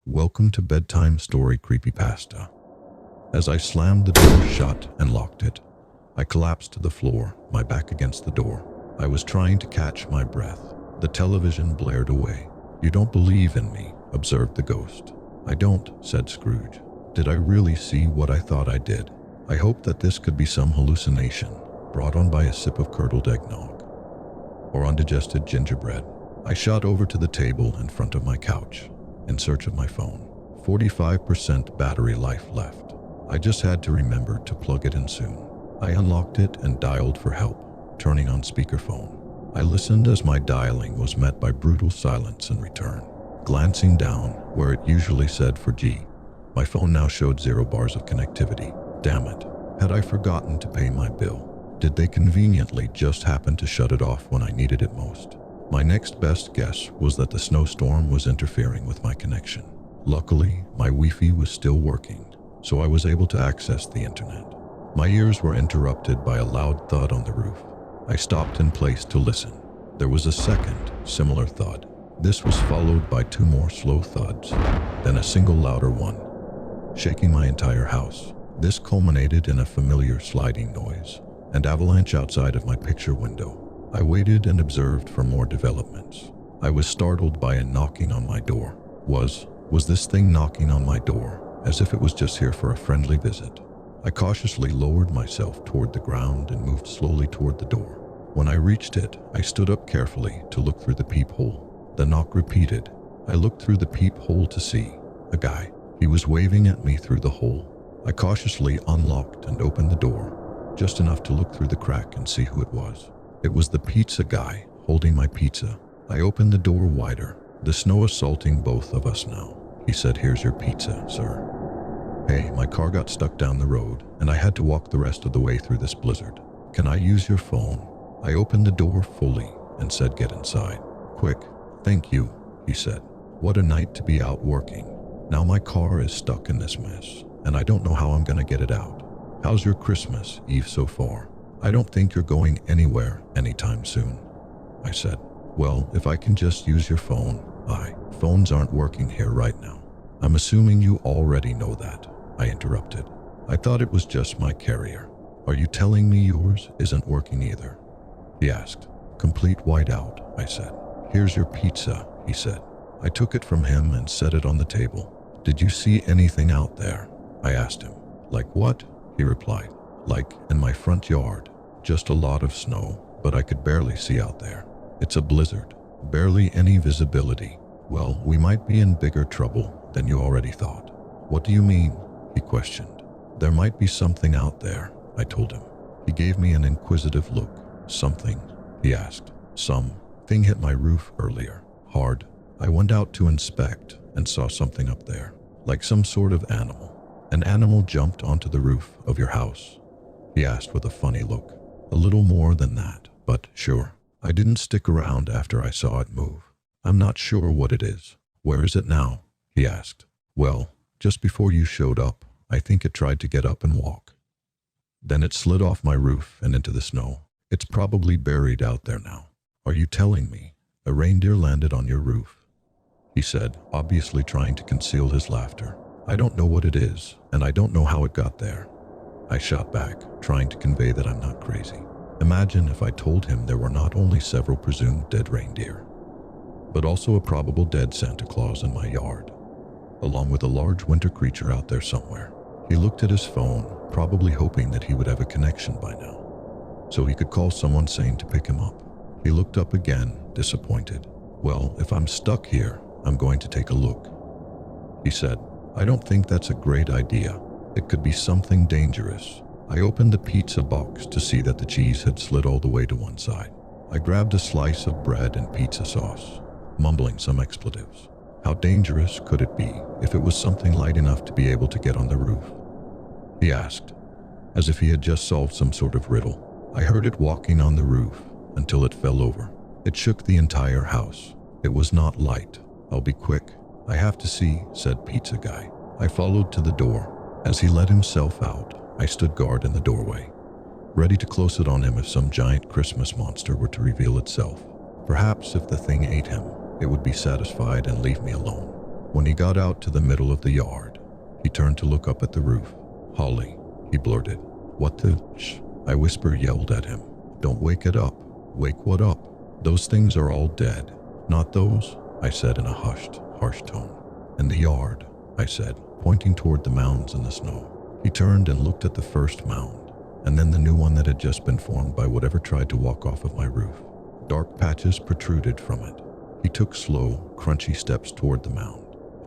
Welcome to Bedtime Story Creepypasta. As I slammed the door shut and locked it, I collapsed to the floor, my back against the door. I was trying to catch my breath. The television blared away. "You don't believe in me," observed the ghost. "I don't," said Scrooge. "Did I really see what I thought I did? I hoped that this could be some hallucination brought on by a sip of curdled eggnog or undigested gingerbread." I shot over to the table in front of my couch in search of my phone. 45% battery life left. I just had to remember to plug it in soon. I unlocked it and dialed for help, turning on speakerphone. I listened as my dialing was met by brutal silence in return. Glancing down where it usually said for G, my phone now showed 0 bars of connectivity. Damn it. Had I forgotten to pay my bill? Did they conveniently just happen to shut it off when I needed it most? My next best guess was that the snowstorm was interfering with my connection. Luckily, my Wi-Fi was still working, so I was able to access the internet. My ears were interrupted by a loud thud on the roof. I stopped in place to listen. There was a second, similar thud. This was followed by 2 more slow thuds, then a single louder one, shaking my entire house. This culminated in a familiar sliding noise, an avalanche outside of my picture window. I waited and observed for more developments. I was startled by a knocking on my door. Was this thing knocking on my door, as if it was just here for a friendly visit? I cautiously lowered myself toward the ground and moved slowly toward the door. When I reached it, I stood up carefully to look through the peephole. The knock repeated. I looked through the peephole to see a guy. He was waving at me through the hole. I cautiously unlocked and opened the door, just enough to look through the crack and see who it was. It was the pizza guy, holding my pizza. I opened the door wider. "The snow assaulting both of us now," he said. "Here's your pizza, sir." "Hey, my car got stuck down the road, and I had to walk the rest of the way through this blizzard. Can I use your phone?" I opened the door fully and said, "Get inside. Quick." "Thank you," he said. "What a night to be out working. Now my car is stuck in this mess, and I don't know how I'm gonna get it out. How's your Christmas Eve so far?" "I don't think you're going anywhere anytime soon," I said. "Well, if I can just use your phone." Phones aren't working here right now." "I'm assuming you already know that," I interrupted. "I thought it was just my carrier." "Are you telling me yours isn't working either?" he asked. Complete whiteout, I said. "Here's your pizza," he said. I took it from him and set it on the table. "Did you see anything out there?" I asked him. "Like what?" he replied. "Like in my front yard. Just a lot of snow, but I could barely see out there. It's a blizzard. Barely any visibility." "Well, we might be in bigger trouble than you already thought." "What do you mean?" he questioned. "There might be something out there," I told him. He gave me an inquisitive look. "Something?" he asked. "Something hit my roof earlier. Hard." I went out to inspect and saw something up there, like some sort of animal. "An animal jumped onto the roof of your house?" he asked with a funny look. "A little more than that, but sure." I didn't stick around after I saw it move. "I'm not sure what it is." "Where is it now?" he asked. "Well, just before you showed up, I think it tried to get up and walk. Then it slid off my roof and into the snow. It's probably buried out there now." "Are you telling me a reindeer landed on your roof?" he said, obviously trying to conceal his laughter. "I don't know what it is, and I don't know how it got there." I shot back, trying to convey that I'm not crazy. Imagine if I told him there were not only several presumed dead reindeer, but also a probable dead Santa Claus in my yard, along with a large winter creature out there somewhere. He looked at his phone, probably hoping that he would have a connection by now, so he could call someone sane to pick him up. He looked up again, disappointed. "Well, if I'm stuck here, I'm going to take a look," he said. "I don't think that's a great idea. It could be something dangerous." I opened the pizza box to see that the cheese had slid all the way to one side. I grabbed a slice of bread and pizza sauce, mumbling some expletives. How dangerous could it be if it was something light enough to be able to get on the roof? He asked, as if he had just solved some sort of riddle. I heard it walking on the roof until it fell over. It shook the entire house. It was not light. "I'll be quick. I have to see," said Pizza Guy. I followed to the door. As he let himself out, I stood guard in the doorway, ready to close it on him if some giant Christmas monster were to reveal itself. Perhaps if the thing ate him, it would be satisfied and leave me alone. When he got out to the middle of the yard, he turned to look up at the roof. "Holly," he blurted. "What the sh?" I yelled at him. "Don't wake it up." "Wake what up? Those things are all dead." "Not those," I said in a hushed, harsh tone. "In the yard," I said, pointing toward the mounds in the snow. He turned and looked at the first mound, and then the new one that had just been formed by whatever tried to walk off of my roof. Dark patches protruded from it. He took slow, crunchy steps toward the mound.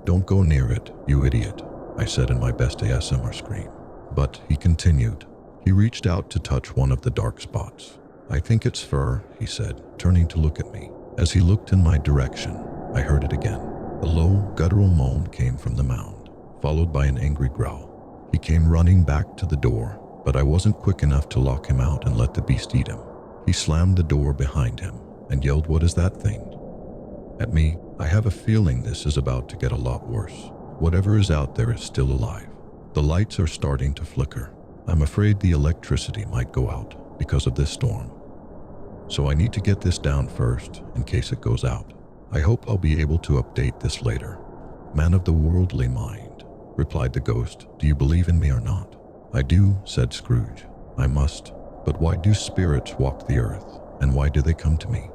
"Don't go near it, you idiot," I said in my best ASMR scream. But he continued. He reached out to touch one of the dark spots. "I think it's fur," he said, turning to look at me. As he looked in my direction, I heard it again. A low, guttural moan came from the mound, followed by an angry growl. He came running back to the door, but I wasn't quick enough to lock him out and let the beast eat him. He slammed the door behind him and yelled, "What is that thing?" at me. I have a feeling this is about to get a lot worse. Whatever is out there is still alive. The lights are starting to flicker. I'm afraid the electricity might go out because of this storm. So I need to get this down first in case it goes out. I hope I'll be able to update this later. "Man of the worldly mind," replied the ghost. "Do you believe in me or not?" "I do," said Scrooge. "I must. But why do spirits walk the earth, and why do they come to me?"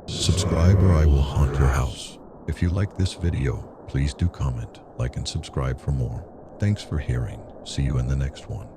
Subscribe or I will haunt your house. If you like this video, please do comment, like, and subscribe for more. Thanks for hearing. See you in the next one.